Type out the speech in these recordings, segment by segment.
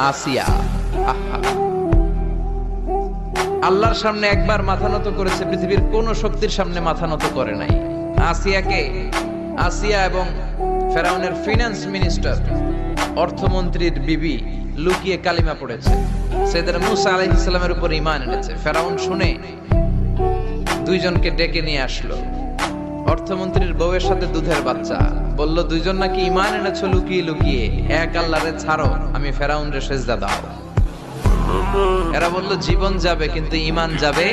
আসিয়া। আহা, আল্লাহর সামনে একবার মাথা নত করেছে, পৃথিবীর কোন শক্তির সামনে মাথা নত করে নাই। আসিয়া এবং ফেরাউনের ফিনান্স মিনিস্টার, অর্থমন্ত্রীর বিবি লুকিয়ে কালিমা পড়েছে, সাইয়েদনা মূসা আলাইহিস সালামের উপর ঈমান এনেছে। ফেরাউন শুনে দুইজনকে ডেকে নিয়ে আসলো। অর্থমন্ত্রীর বউয়ের সাথে দুধের বাচ্চা, বলল দুইজন নাকি ঈমান এনেছো লুকিয়ে লুকিয়ে, এক আল্লাহরে ছাড়ো, আমি ফেরাউনরে সেজদা দাও। এরা বলল জীবন যাবে কিন্তু ঈমান যাবে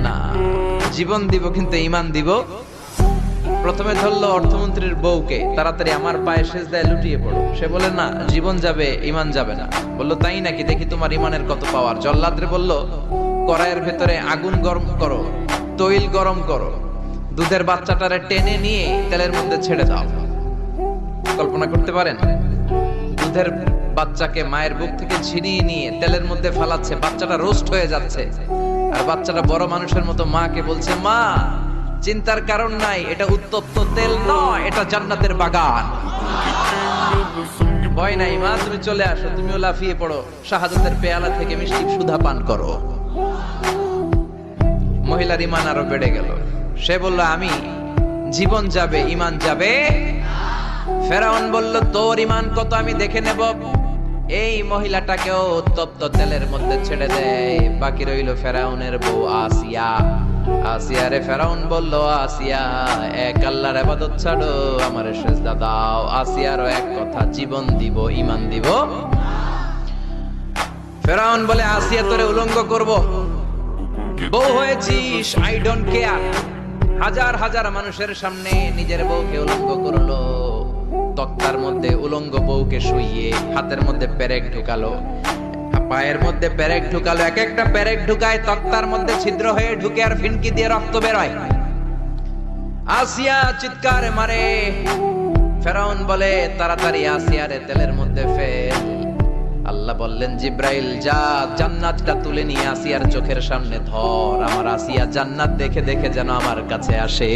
না, জীবন দিব কিন্তু ঈমান দিব। প্রথমে ধরলো অর্থমন্ত্রীর বউকে, তাড়াতাড়ি আমার পায়ে সেজদায় লুটিয়ে পড়ো। সে বলে না, জীবন যাবে ঈমান যাবে না। বললো তাই নাকি, দেখি তোমার ঈমানের কত পাওয়ার। জল্লাদরে বলল কড়াইয়ের ভেতরে আগুন গরম করো, তৈল গরম করো, দুধের বাচ্চাটারে টেনে নিয়ে তেলের মধ্যে ছেড়ে দাও। কল্পনা করতে পারেন, দুধের বাচ্চাকে মায়ের বুক থেকে ছিনিয়ে নিয়ে তেলের মধ্যে ফালাচ্ছে, বাচ্চাটা রোস্ট হয়ে যাচ্ছে, আর বাচ্চাটা বড় মানুষের মতো মাকে বলছে, মা চিন্তার কারণ নাই, এটা উত্তপ্ত তেল নয়, এটা জান্নাতের বাগান। ভয় নাই মা, তুমি চলে আসো, তুমিও লাফিয়ে পড়ো, শাহাদাতের পেয়ালা থেকে মিষ্টি সুধা পান করো। মহিলার ঈমান আরো বেড়ে গেল। সে বলল আমি, জীবন যাবে ঈমান যাবে। ফেরাউন বলল তোর ঈমান কত আমি দেখে নেব। এই মহিলাটাকেও উত্তপ্ত তেলের মধ্যে ছেড়ে দেয়। বাকি রইল ফেরাউনের বউ আসিয়া। আসিয়ারে ফেরাউন বলল, আসিয়া এক আল্লাহর ইবাদত ছাড়ো, আমারে সেজদা দাও। আসিয়ারও এক কথা, জীবন দিব ঈমান দিব। ফেরাউন বলে, আসিয়া তোরে উলঙ্গ করব, বউ হয়েছিস, আই ডোন্ট কেয়ার। হাজার হাজার মানুষের সামনে নিজের বউকে উলঙ্গ করলো। তক্তার মধ্যে উলঙ্গ বউকে শুইয়ে হাতের মধ্যে পেরেক ঢুকালো, পায়ের মধ্যে পেরেক ঢুকালো। এক একটা পেরেক ঢুকায় তক্তার মধ্যে ছিদ্র হয়ে ঢুকে আর ফিনকি দিয়ে রক্ত বের হয়। আসিয়া চিৎকার মারে। ফেরাউন বলে তাড়াতাড়ি আসিয়ারে তেলের মধ্যে ফেল। আল্লাহ বললেন জিব্রাইল যা, জান্নাতটা তুলে নিয়ে আসিয়ার চোখের সামনে ধর, আমার আসিয়া জান্নাত দেখে দেখে যেন আমার কাছে আসে।